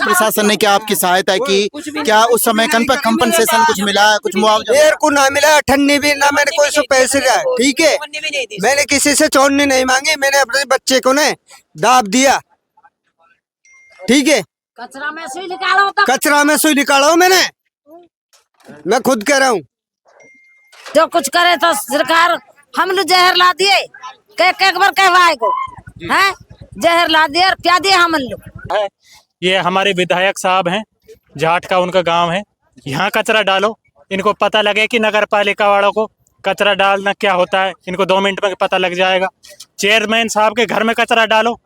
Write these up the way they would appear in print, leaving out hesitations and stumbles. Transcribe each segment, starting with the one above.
प्रशासन ने क्या आपकी सहायता की? क्या उस समय कंपनसेशन कुछ मिला, कुछ मुआवजा? मेरे को ना मिला, ठन्नी भी ना, मैंने कोई से पैसे लिया, ठीक है। मैंने किसी से चौन्नी नहीं मांगी, मैंने अपने बच्चे को ने दाब दिया, ठीक है। कचरा में से निकालो तो कचरा में सुई निकालो मैंने, मैं खुद कह रहा हूँ। जो कुछ करे तो सरकार हम लोग जहर ला दिए, एक बार कहवाए को है जहर ला दिए और क्या दिए हम लोग। ये हमारे विधायक साहब हैं, जाट का उनका गांव है। यहाँ कचरा डालो, इनको पता लगे कि नगर पालिका वालों को कचरा डालना क्या होता है, इनको 2 मिनट में पता लग जाएगा। चेयरमैन साहब के घर में कचरा डालो,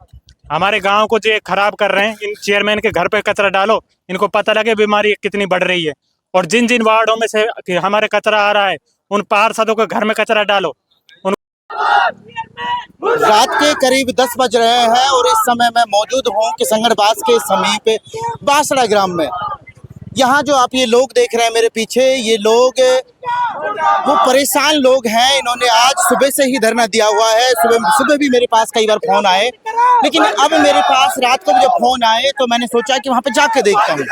हमारे गांव को जो खराब कर रहे हैं, इन चेयरमैन के घर पे कचरा डालो, इनको पता लगे बीमारी कितनी बढ़ रही है। और जिन जिन वार्डों में से हमारे कचरा आ रहा है, उन पार्षदों के घर में कचरा डालो। रात के करीब 10 बज रहे हैं और इस समय मैं मौजूद हूँ किशनगढ़ के समीप बासड़ा ग्राम में। यहाँ जो आप ये लोग देख रहे हैं मेरे पीछे, ये लोग वो परेशान लोग हैं। इन्होंने आज सुबह से ही धरना दिया हुआ है। सुबह भी मेरे पास कई बार फोन आए, लेकिन अब मेरे पास रात को जब फोन आए तो मैंने सोचा कि वहाँ पे जाके देखता हूँ।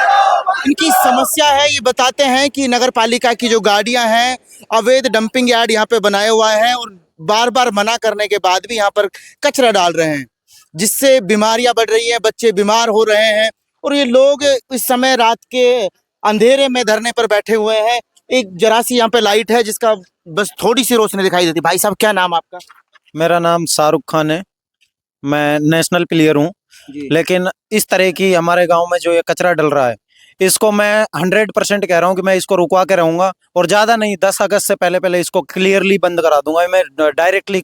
इनकी समस्या है, ये बताते हैं कि नगर पालिका की जो गाड़ियाँ हैं अवैध डंपिंग यार्ड यहाँ पे बनाया हुआ है और बार बार मना करने के बाद भी यहाँ पर कचरा डाल रहे हैं, जिससे बीमारियां बढ़ रही हैं, बच्चे बीमार हो रहे हैं। और ये लोग इस समय रात के अंधेरे में धरने पर बैठे हुए हैं। एक जरा सी यहाँ पे लाइट है जिसका बस थोड़ी सी रोशनी दिखाई देती। भाई साहब, क्या नाम आपका? मेरा नाम शाहरुख खान है, मैं नेशनल प्लेयर हूँ। लेकिन इस तरह की हमारे गांव में जो ये कचरा डल रहा है, इसको मैं 100% कह रहा हूँ कि मैं इसको रुकवा के रहूंगा और ज़्यादा नहीं, 10 अगस्त से पहले इसको क्लियरली बंद करा दूंगा। मैं डायरेक्टली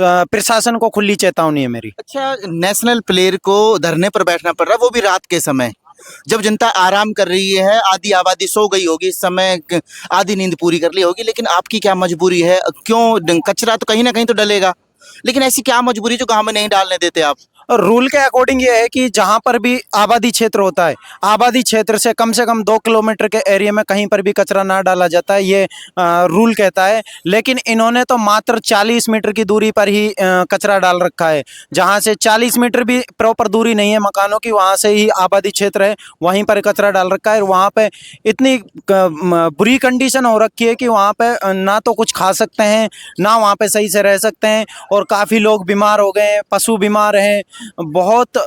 प्रशासन को खुली चेतावनी है मेरी। अच्छा, नेशनल प्लेयर को धरने पर बैठना पड़ रहा है, वो भी रात के समय जब जनता आराम कर रही है, आधी आबादी सो गई होगी, इस समय आधी नींद पूरी कर ली होगी, लेकिन आपकी क्या मजबूरी है? क्यों? कचरा तो कहीं ना कहीं तो डलेगा, लेकिन ऐसी क्या मजबूरी जो गाँव में नहीं डालने देते आप? रूल के अकॉर्डिंग ये है कि जहां पर भी आबादी क्षेत्र होता है, आबादी क्षेत्र से कम 2 किलोमीटर के एरिया में कहीं पर भी कचरा ना डाला जाता है, ये रूल कहता है। लेकिन इन्होंने तो मात्र 40 मीटर की दूरी पर ही कचरा डाल रखा है। जहां से 40 मीटर भी प्रॉपर दूरी नहीं है मकानों की, वहां से ही आबादी क्षेत्र है, वहीं पर कचरा डाल रखा है। वहां पे इतनी बुरी कंडीशन हो रखी है कि वहां पे ना तो कुछ खा सकते हैं, ना वहां पे सही से रह सकते हैं, और काफ़ी लोग बीमार हो गए हैं, पशु बीमार हैं, बहुत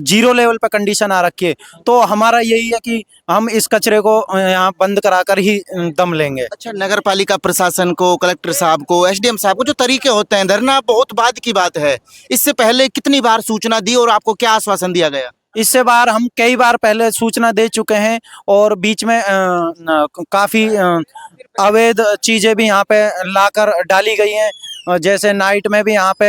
जीरो लेवल पे कंडीशन आ रखी है। तो हमारा यही है कि हम इस कचरे को यहाँ बंद कराकर ही दम लेंगे। अच्छा, नगर पालिका प्रशासन को, कलेक्टर साहब को, एसडीएम साहब को जो तरीके होते हैं, धरना बहुत बाद की बात है, इससे पहले कितनी बार सूचना दी और आपको क्या आश्वासन दिया गया? इससे बार हम कई बार पहले सूचना दे चुके हैं और बीच में काफ़ी अवैध चीज़ें भी यहाँ पे लाकर डाली गई हैं। जैसे नाइट में भी यहाँ पे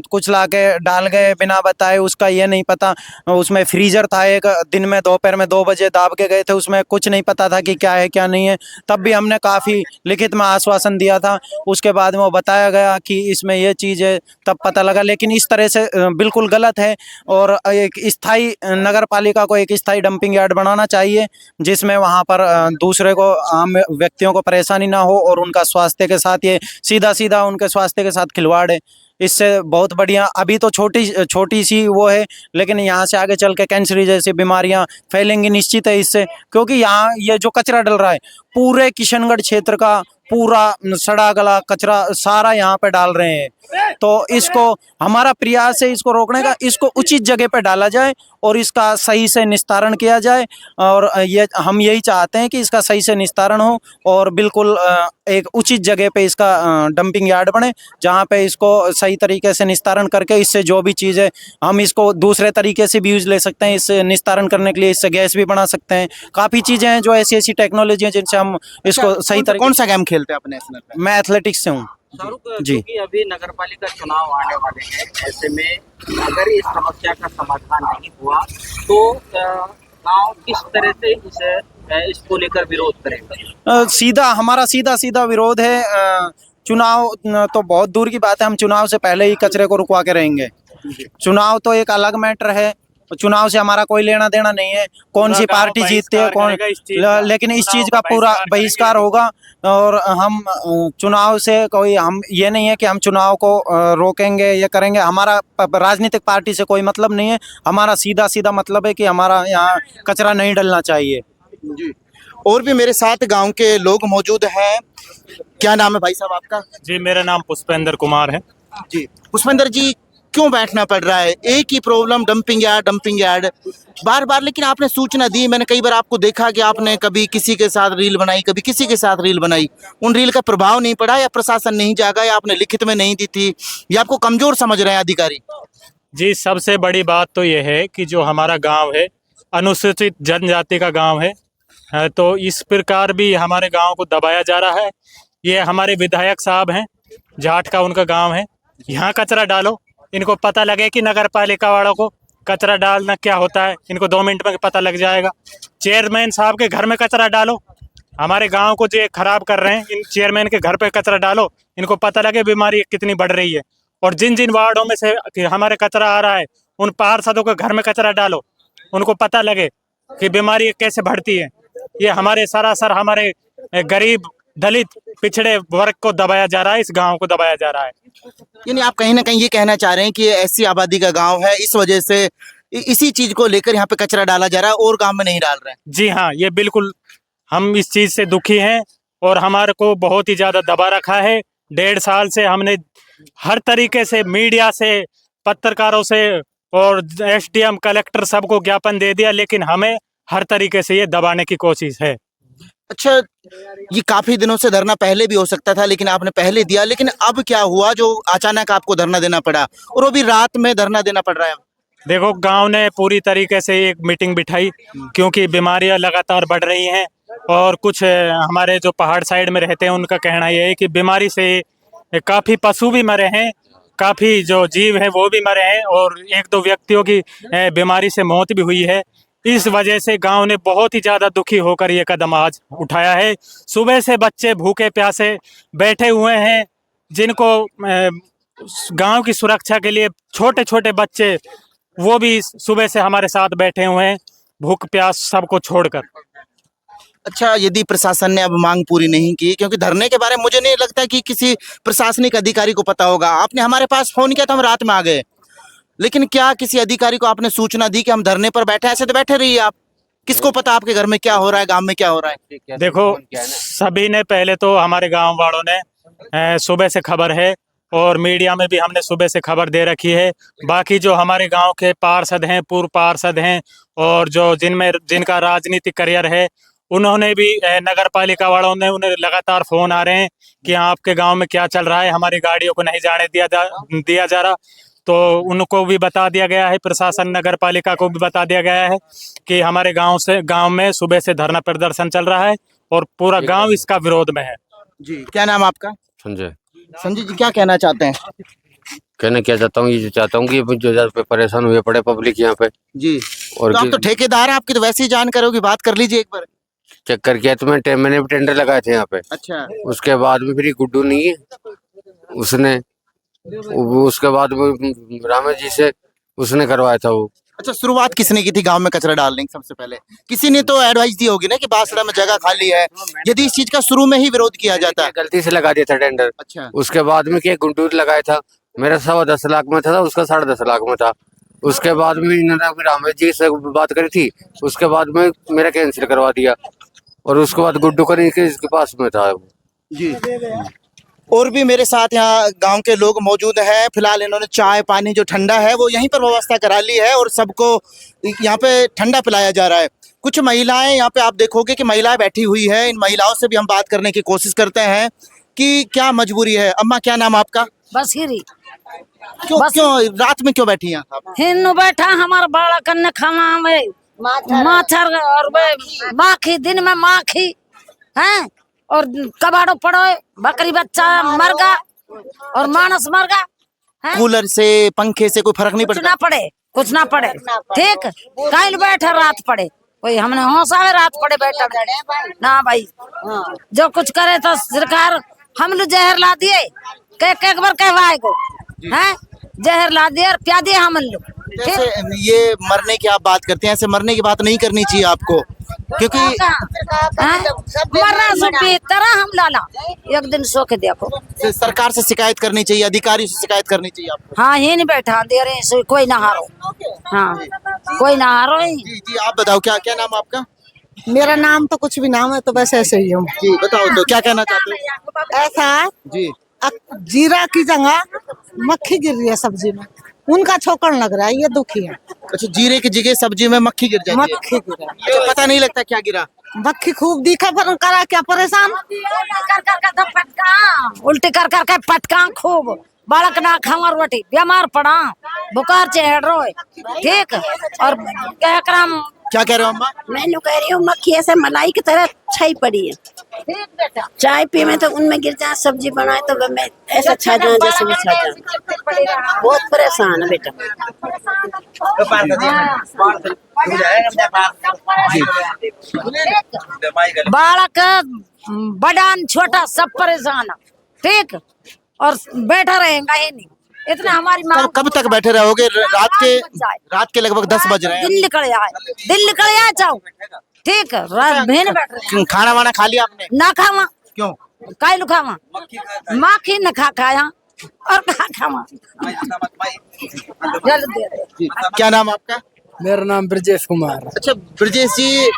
कुछ लाके डाल गए बिना बताए, उसका ये नहीं पता। उसमें फ्रीजर था एक, दिन में दोपहर में 2 बजे दाब के गए थे, उसमें कुछ नहीं पता था कि क्या है क्या नहीं है। तब भी हमने काफ़ी लिखित में आश्वासन दिया था, उसके बाद में वो बताया गया कि इसमें ये चीज़ है, तब पता लगा। लेकिन इस तरह से बिल्कुल गलत है और एक स्थायी नगर पालिका को एक स्थायी डंपिंग यार्ड बनाना चाहिए, जिसमें वहाँ पर दूसरे को, आम व्यक्तियों को परेशानी ना हो और उनका स्वास्थ्य के साथ, ये सीधा उनके स्वास्थ्य के साथ खिलवाड़ है। इससे बहुत बढ़िया, अभी तो छोटी सी वो है, लेकिन यहाँ से आगे चल के कैंसर जैसी बीमारियाँ फैलेंगी निश्चित है इससे, क्योंकि यहाँ ये जो कचरा डल रहा है पूरे किशनगढ़ क्षेत्र का पूरा सड़ा गला कचरा सारा यहाँ पे डाल रहे हैं। तो इसको, हमारा प्रयास है इसको रोकने का, इसको उचित जगह पे डाला जाए और इसका सही से निस्तारण किया जाए। और ये हम यही चाहते हैं कि इसका सही से निस्तारण हो और बिल्कुल एक उचित जगह पे इसका डंपिंग यार्ड बने, जहाँ पे इसको सही तरीके से निस्तारण करके इससे जो भी चीज़ है, हम इसको दूसरे तरीके से भी यूज ले सकते हैं। इससे निस्तारण करने के लिए इससे गैस भी बना सकते हैं। काफ़ी चीज़ें हैं जो ऐसी टेक्नोलॉजी है जिनसे हम इसको सही तरीके। कौन सा गेम खेलते हैं आप नेशनल में? मैं एथलेटिक्स से हूँ जी। क्योंकि अभी नगर पालिका चुनाव आने वाले हैं, ऐसे में अगर इस समस्या का समाधान नहीं हुआ तो गांव किस तरह से इसको लेकर विरोध करेगा? हमारा सीधा विरोध है। चुनाव तो बहुत दूर की बात है, हम चुनाव से पहले ही कचरे को रुकवा के रहेंगे। चुनाव तो एक अलग मैटर है, चुनाव से हमारा कोई लेना देना नहीं है, कौन सी पार्टी जीतती है कौन, लेकिन इस चीज का पूरा बहिष्कार होगा। और हम चुनाव से कोई, हम ये नहीं है कि हम चुनाव को रोकेंगे, ये करेंगे, हमारा राजनीतिक पार्टी से कोई मतलब नहीं है। हमारा सीधा सीधा मतलब है कि हमारा यहाँ कचरा नहीं डलना चाहिए। जी। और भी मेरे साथ गांव के लोग मौजूद हैं। क्या नाम है भाई साहब आपका? जी, मेरा नाम पुष्पेंद्र कुमार है। जी पुष्पेंद्र जी, क्यों बैठना पड़ रहा है? एक ही प्रॉब्लम, डंपिंग यार्ड बार बार। लेकिन आपने सूचना दी, मैंने कई बार आपको देखा कि आपने कभी किसी के साथ रील बनाई, कभी किसी के साथ रील बनाई। उन रील का प्रभाव नहीं पड़ा, या प्रशासन नहीं जागा, या आपने लिखित में नहीं दी थी, या आपको कमजोर समझ रहे हैं अधिकारी? जी, सबसे बड़ी बात तो ये है कि जो हमारा गांव है अनुसूचित जनजाति का गांव है, तो इस प्रकार भी हमारे गांव को दबाया जा रहा है। ये हमारे विधायक साहब हैं, जाट का उनका गांव है। यहाँ कचरा डालो, इनको पता लगे कि नगर पालिका वालों को कचरा डालना क्या होता है, इनको 2 मिनट में पता लग जाएगा। चेयरमैन साहब के घर में कचरा डालो, हमारे गांव को जो खराब कर रहे हैं, इन चेयरमैन के घर पे कचरा डालो, इनको पता लगे बीमारी कितनी बढ़ रही है। और जिन जिन वार्डों में से हमारे कचरा आ रहा है, उन पार्षदों के घर में कचरा डालो, उनको पता लगे कि बीमारी कैसे बढ़ती है। ये हमारे सरासर हमारे गरीब, दलित, पिछड़े वर्ग को दबाया जा रहा है, इस गांव को दबाया जा रहा है। यानी आप कहीं ना कहीं ये कहना चाह रहे हैं कि ये ऐसी आबादी का गांव है, इस वजह से इसी चीज को लेकर यहाँ पे कचरा डाला जा रहा है और गांव में नहीं डाल रहे हैं? जी हाँ, ये बिल्कुल, हम इस चीज से दुखी हैं और हमारे को बहुत ही ज्यादा दबा रखा है। 1.5 साल से हमने हर तरीके से मीडिया से, पत्रकारों से और SDM कलेक्टर सबको ज्ञापन दे दिया, लेकिन हमें हर तरीके से ये दबाने की कोशिश है। अच्छा, ये काफी दिनों से धरना पहले भी हो सकता था, लेकिन आपने पहले दिया, लेकिन अब क्या हुआ जो अचानक आपको धरना देना पड़ा, और वो भी रात में धरना देना पड़ रहा है? देखो, गांव ने पूरी तरीके से एक मीटिंग बिठाई, क्योंकि बीमारियां लगातार बढ़ रही हैं और कुछ हमारे जो पहाड़ साइड में रहते हैं उनका कहना यह है कि बीमारी से काफ़ी पशु भी मरे हैं, काफ़ी जो जीव हैं वो भी मरे हैं, और 1-2 व्यक्तियों की बीमारी से मौत भी हुई है। इस वजह से गांव ने बहुत ही ज़्यादा दुखी होकर ये कदम आज उठाया है। सुबह से बच्चे भूखे प्यासे बैठे हुए हैं, जिनको गांव की सुरक्षा के लिए छोटे छोटे बच्चे, वो भी सुबह से हमारे साथ बैठे हुए हैं, भूख प्यास सबको छोड़कर। अच्छा, यदि प्रशासन ने अब मांग पूरी नहीं की, क्योंकि धरने के बारे में मुझे नहीं लगता कि किसी प्रशासनिक अधिकारी को पता होगा। आपने हमारे पास फोन किया तो हम रात में आ गए, लेकिन क्या किसी अधिकारी को आपने सूचना दी कि हम धरने पर बैठे? ऐसे तो बैठे रहिए आप, किसको पता आपके घर में क्या हो रहा है, गांव में क्या हो रहा है? देखो, सभी ने पहले तो हमारे गांव वालों ने सुबह से खबर है, और मीडिया में भी हमने सुबह से खबर दे रखी है। बाकी जो हमारे गांव के पार्षद हैं, पूर्व पार्षद हैं, और जो जिनका राजनीतिक करियर है, उन्होंने भी नगर पालिका वालों ने, उन्हें लगातार फोन आ रहे हैं कि आपके गांव में क्या चल रहा है, हमारी गाड़ियों को नहीं जाने दिया जा रहा। तो उनको भी बता दिया गया है, प्रशासन नगर पालिका को भी बता दिया गया है कि हमारे गांव में सुबह से धरना प्रदर्शन चल रहा है और पूरा गांव इसका विरोध में है। जी, क्या नाम आपका? संजय। संजय जी, क्या कहना चाहते हैं? कहना क्या चाहता हूँ, ये चाहता हूँ कि जो ज़्यादा परेशान हुए पड़े पब्लिक यहाँ पे। जी, और तो आप तो ठेकेदार हैं, आपकी तो वैसे ही जानकारी होगी, बात कर लीजिए एक बार। चक्कर किया तो मैंने भी टेंडर लगाए थे यहाँ पे। अच्छा, उसके बाद में फिर गुड्डू नहीं है, उसने उसके बाद रामेश जी से उसने करवाया था वो। अच्छा, शुरुआत किसने की थी गांव में कचरा डालने की? सबसे पहले किसी ने तो एडवाइस दी होगी ना कि बासड़ा में जगह खाली है, यदि इस चीज का शुरू में ही विरोध किया जाता है। गलती से लगा दिया था टेंडर। अच्छा, उसके बाद में क्या गुड्डू लगाया था, मेरा 10.25 लाख में था, उसका 10.5 लाख में था। उसके बाद में इन्होंने रामेश जी से बात करी थी, उसके बाद में मेरा कैंसिल करवा दिया, और उसके बाद गुड्डू का इसके पास में था वो। जी। और भी मेरे साथ यहाँ गांव के लोग मौजूद हैं। फिलहाल इन्होंने चाय पानी जो ठंडा है वो यहीं पर व्यवस्था करा ली है, और सबको यहाँ पे ठंडा पिलाया जा रहा है। कुछ महिलाएं यहाँ पे आप देखोगे कि महिलाएं बैठी हुई है। इन महिलाओं से भी हम बात करने की कोशिश करते हैं कि क्या मजबूरी है। अम्मा, क्या नाम आपका? बसीरी। क्यों रात में क्यों बैठी हैं आप? हिन्नू बैठा, हमारा बाड़ा कन्ने खाना में माछर और माखी, दिन में माखी हैं, और कबाड़ो पड़ो, बकरी बच्चा मर गया और मानस मर गया। कूलर से, पंखे से कोई फर्क नहीं कुछ पड़ता? कुछ ना पड़े, ठीक। कल बैठे रात पड़े, कोई हमने हौसावे रात पड़े बैठा ना भाई। जो कुछ करे तो सरकार, हम लोग जहर ला दिए, एक बार कहवाए को हैं, जहर ला दिए और प्या दिए हम लोग। जैसे ये मरने की आप बात करते हैं, ऐसे मरने की बात नहीं करनी चाहिए आपको, क्योंकि मरना से बेहतर है हम लाला एक दिन सो के देखो। सरकार से शिकायत करनी चाहिए, अधिकारी से शिकायत करनी चाहिए आपको। हाँ ये नहीं बैठा दे रहे हैं, कोई ना हारो। हाँ कोई ना हारो ही। जी जी, आप बताओ क्या क्या नाम आपका? मेरा नाम तो कुछ भी नाम है, तो बस ऐसे ही हूँ। जी बताओ तो क्या कहना चाहते हो? ऐसा है, जी जीरा की जगह मक्खी गिर रही है सब्जी में, उनका छोकन लग रहा है, ये दुखी है। अच्छा, जीरे की जगह सब्जी में मक्खी गिर जाती है। मक्खी गिरा, अच्छा, पता नहीं लगता क्या गिरा। मक्खी खूब दिखा, पर करा क्या परेशान। उल्टी कर कर के पटका खूब बालक ना खावा रोटी बीमार पड़ा बुखार चढ़ रो ठीक। और क्या करम क्या कह रहे हो अम्मा? मैं कह रही हूँ मक्खी ऐसे मलाई की तरह छाई पड़ी है, चाय पी में तो उनमें गिर जाए, सब्जी बनाए तो मैं ऐसा छा जाऊं जैसे भी छा जाऊं। बहुत परेशान है बेटा। बालक बड़ान छोटा सब परेशान है ठीक। और बैठा रहेगा ही नहीं, इतना हमारी माँ। कब तक बैठे रहोगे? रात के लगभग 10 बज रहे हैं। दिल निकल आए जाओ ठीक। भेन बैठ रहे खाना वाना खा लिया आपने? ना खावा क्यों? काई लो खावा माखी न खाया और खावा जल्दी दे जी, क्या नाम आपका? मेरा नाम ब्रजेश कुमार। अच्छा ब्रजेश जी,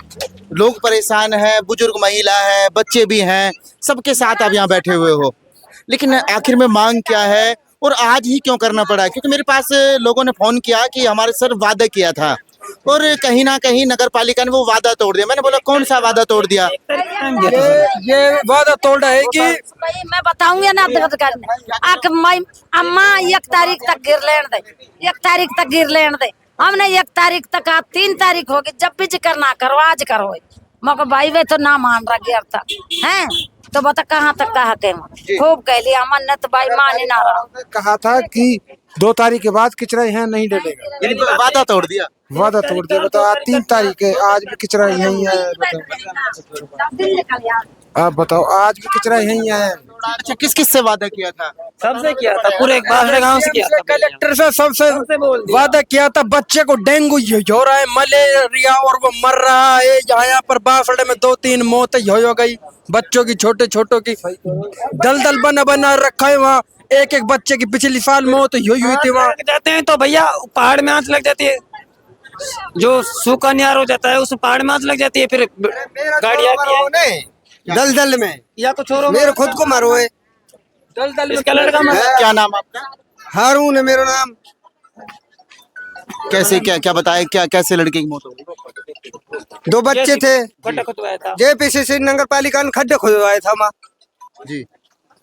लोग परेशान हैं, बुजुर्ग महिला है, बच्चे भी हैं, सबके साथ आप यहाँ बैठे हुए हो, लेकिन आखिर में मांग क्या है और आज ही क्यों करना पड़ा? क्योंकि मेरे पास लोगों ने फोन किया कि हमारे सर वादा किया था और कहीं ना कहीं नगर पालिका ने वो वादा तोड़ दिया। मैंने बोला कौन सा वादा तोड़ दिया? ये वादा तोड़ा है कि मैं बताऊंगी ना अम्मा 1 तारीख तक गिर लेने दे, 1 तारीख तक गिर लेने दे। हमने 1 तारीख तक 3 तारीख होगी, जब भी करना करो आज करो। मगर भाई वे तो ना मान रहा गिर था हैं, तो बता कहाँ तक कहा के खूब कह लिया मन्नत भाई मान ही ना रहा। कहा था कि 2 तारीख के बाद किचरा यहाँ नहीं डलेगा, यानी वादा तोड़ दिया। वादा तोड़ दिया। बताओ आज 3 तारीख है, आज भी किचरा यहीं है। आप बताओ आज भी किचरा यहीं है। अच्छा, किस किस से वादा किया था? सबसे किया था, पूरे गांव से किया था। कलेक्टर से सबसे वादा किया था। बच्चे को डेंगू हो रहा है, मलेरिया, और वो मर रहा है। यहाँ पर बासड़े में 2-3 मौतें हो गई बच्चों की, छोटे छोटों की। दलदल बना रखा है वहाँ। एक बच्चे की पिछली साल मौत हुई थी वहाँ। जाते हैं तो भैया पहाड़ में आंच लग जाती है, जो सूखा न्यार हो जाता है उस पहाड़ में आंच लग जाती है, फिर गाड़ी आती है दलदल में या कुछ और। मेरे खुद को मारो है दलदल में। इसका लड़का क्या नाम आपका? हारून है मेरा नाम। कैसे क्या क्या बताए, क्या कैसे लड़के की मौत हो गई? 2 बच्चे थे, खड्डा खुदवाया था। जेपीसीसी नगर पालिका ने खड्डे खुदवाए था वहाँ जी,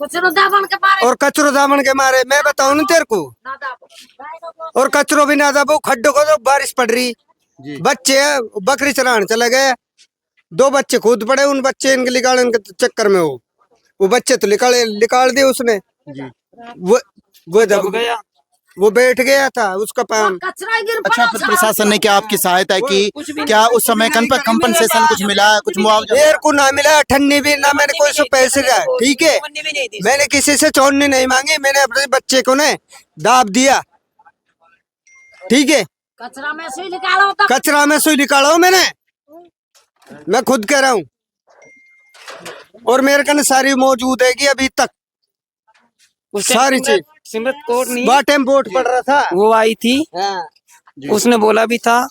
दामन के मारे और कचरो दामन के मारे। मैं बताऊं ना तेरे को, और कचरो भी ना दाबो, खड्डो को तो बारिश पड़ रही। बच्चे बकरी चराने चले गए, 2 बच्चे कूद पड़े, उन बच्चे इनके निकालने के चक्कर में वो बच्चे तो निकाल दिए उसने। वो दब गया, वो बैठ गया था उसका पान। अच्छा, प्रशासन ने क्या आपकी सहायता की? क्या उस समय कंपनसेशन कुछ मिला, कुछ मुआवजा? मेरे को ना मिला, ठन्नी भी ना, मैंने कोई से पैसे दिया ठीक है। मैंने किसी से चौन्नी नहीं मांगी, मैंने अपने बच्चे को ने दाब दिया ठीक है। कचरा में सुई निकालो तो कचरा में सुई निकालो मैंने, मैं खुद कह रहा हूँ। और मेरे कने सारी मौजूद है कि अभी तक सारी चीज। सिमरत कौर नहीं, बाटेम वोट पड़ रहा था, वो आई थी, उसने बोला भी था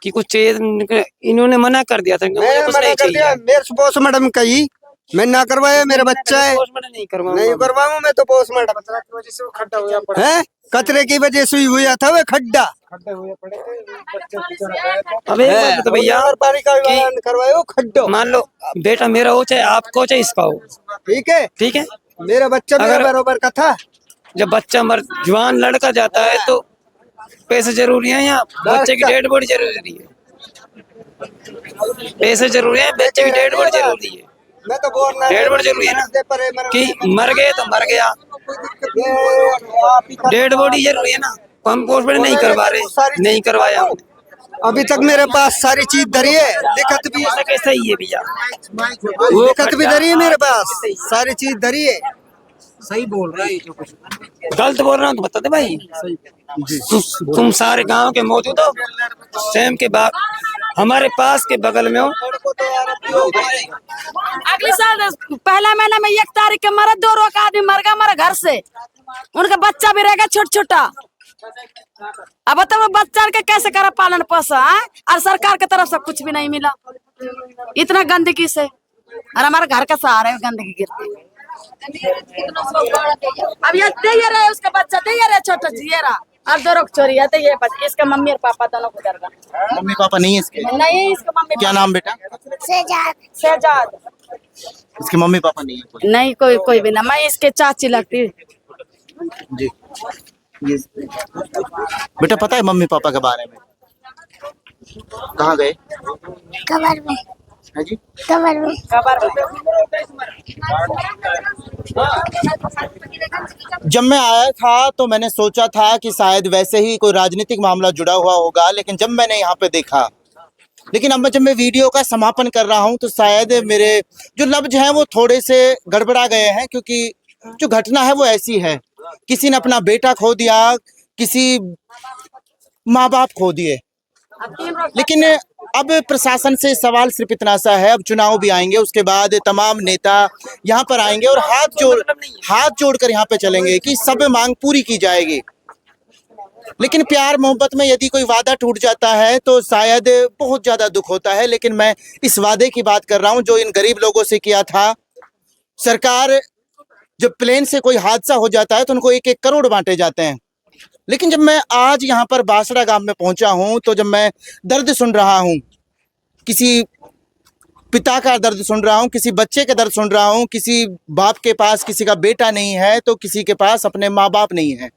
कि कुछ चाहिए, इन्होंने मना कर दिया था। मुझे कुछ नहीं चाहिए। मेरे से पोस्टमार्टम कही, मैं ना करवाया, मेरा बच्चा है, नहीं करवाऊं मैं तो पोस्टमार्टम है। कचरे की वजह से हुआ था वो खड्डा। अब एक बात तो भैया करवाए वो खड्डो, मान लो बेटा मेरा हो चाहे आपका हो चाहे इसका हो, ठीक है ठीक है। मेरा बच्चा मेरा बराबर का था। जब बच्चा जवान लड़का जाता है तो पैसे जरूरी है, या बच्चे की डेड बॉडी जरूरी है? पैसे जरूरी है, बच्चे की डेड बॉडी जरूरी है। मैं तो बोल रहा डेड बॉडी जरूरी है ना, कि मर गए तो मर गया, डेड बॉडी जरूरी है ना। हम पोस्टमार्टम नहीं करवा रहे, नहीं करवाया हमने। अभी तक मेरे पास सारी चीज धरी है, लिखत भी कैसा ही है भैया, लिखत भी धरी है मेरे पास, सारी चीज धरी है। सही बोल रहा है, गलत बोल रहा हूँ तो बता दे भाई। तुम सारे गांव के मौजूद हो। सेम के बाग हमारे पास के बगल में हो। अगले साल पहला महीना में 1 तारीख के मरा 2 रोग आदमी मर गया हमारे घर से, उनका बच्चा भी रहेगा छोटा छोटा। अब बताओ बच्चा के कैसे करा पालन पोषण, और सरकार की तरफ से कुछ भी नहीं मिला इतना गंदगी से, और हमारे घर का सहारा है गंदगी गिरती। अब ये दे रहा है उसका बच्चा, दे रहा है छोटा ये रहा, और 2 रोग चोरी है, तो ये इसका मम्मी और पापा दोनों गुजर गए। मम्मी पापा नहीं है इसके? नहीं, इसका मम्मी क्या नाम बेटा? शहजाद। इसके मम्मी पापा नहीं है कोई? नहीं, कोई भी ना, मैं इसके चाची लगती। जी ये बेटा पता है मम्मी पापा के बारे में? कहाँ गए? कबर में। है जी? कबर में। जब मैं आया था तो मैंने सोचा था कि शायद वैसे ही कोई राजनीतिक मामला जुड़ा हुआ होगा, लेकिन जब मैंने यहाँ पे देखा, लेकिन अब जब मैं वीडियो का समापन कर रहा हूँ तो शायद मेरे जो लफ्ज हैं वो थोड़े से गड़बड़ा गए हैं, क्योंकि जो घटना है वो ऐसी है, किसी ने अपना बेटा खो दिया, किसी माँ बाप खो दिए। लेकिन अब प्रशासन से सवाल सिर्फ इतना सा है, अब चुनाव भी आएंगे, उसके बाद तमाम नेता यहाँ पर आएंगे और हाथ जोड़कर यहाँ पे चलेंगे कि सब मांग पूरी की जाएगी। लेकिन प्यार मोहब्बत में यदि कोई वादा टूट जाता है तो शायद बहुत ज्यादा दुख होता है। लेकिन मैं इस वादे की बात कर रहा हूँ जो इन गरीब लोगों से किया था। सरकार जब प्लेन से कोई हादसा हो जाता है तो उनको 1-1 करोड़ बांटे जाते हैं, लेकिन जब मैं आज यहाँ पर बासड़ा गांव में पहुंचा हूं तो जब मैं दर्द सुन रहा हूं, किसी पिता का दर्द सुन रहा हूं, किसी बच्चे का दर्द सुन रहा हूं, किसी बाप के पास किसी का बेटा नहीं है तो किसी के पास अपने माँ बाप नहीं है।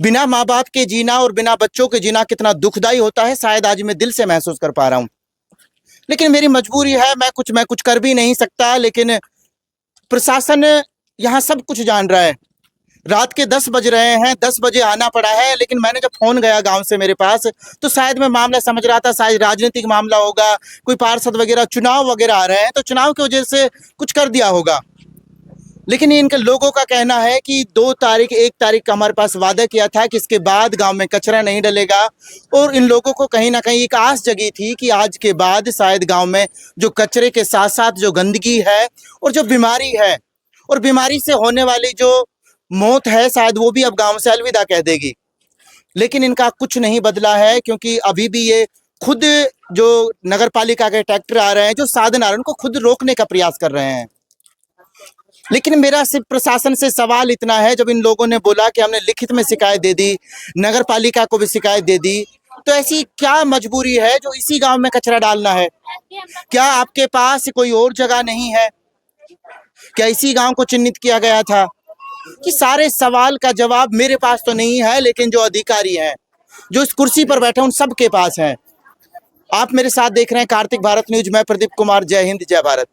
बिना माँ बाप के जीना और बिना बच्चों के जीना कितना दुखदाई होता है, शायद आज मैं दिल से महसूस कर पा रहा हूँ। लेकिन मेरी मजबूरी है, मैं कुछ कर भी नहीं सकता। लेकिन प्रशासन यहाँ सब कुछ जान रहा है। रात के 10 बज रहे हैं, 10 बजे आना पड़ा है, लेकिन मैंने जब फोन गया गांव से मेरे पास तो शायद मैं मामला समझ रहा था, शायद राजनीतिक मामला होगा, कोई पार्षद वगैरह चुनाव वगैरह आ रहे हैं तो चुनाव की वजह से कुछ कर दिया होगा। लेकिन इनके लोगों का कहना है कि 1 तारीख का हमारे पास वादा किया था कि इसके बाद गांव में कचरा नहीं डलेगा, और इन लोगों को कहीं ना कहीं एक आस जगी थी कि आज के बाद शायद गांव में जो कचरे के साथ साथ जो गंदगी है और जो बीमारी है और बीमारी से होने वाली जो मौत है शायद वो भी अब गांव से अलविदा कह देगी। लेकिन इनका कुछ नहीं बदला है, क्योंकि अभी भी ये खुद जो नगर पालिका के ट्रैक्टर आ रहे हैं, जो साधन आ रहे हैं, उनको खुद रोकने का प्रयास कर रहे हैं। लेकिन मेरा सिर्फ प्रशासन से सवाल इतना है, जब इन लोगों ने बोला कि हमने लिखित में शिकायत दे दी, नगर पालिका को भी शिकायत दे दी, तो ऐसी क्या मजबूरी है जो इसी गांव में कचरा डालना है? क्या आपके पास कोई और जगह नहीं है? क्या इसी गांव को चिन्हित किया गया था? कि सारे सवाल का जवाब मेरे पास तो नहीं है, लेकिन जो अधिकारी हैं, जो इस कुर्सी पर बैठे उन सबके पास है। आप मेरे साथ देख रहे हैं कार्तिक भारत न्यूज, मैं प्रदीप कुमार। जय हिंद, जय भारत।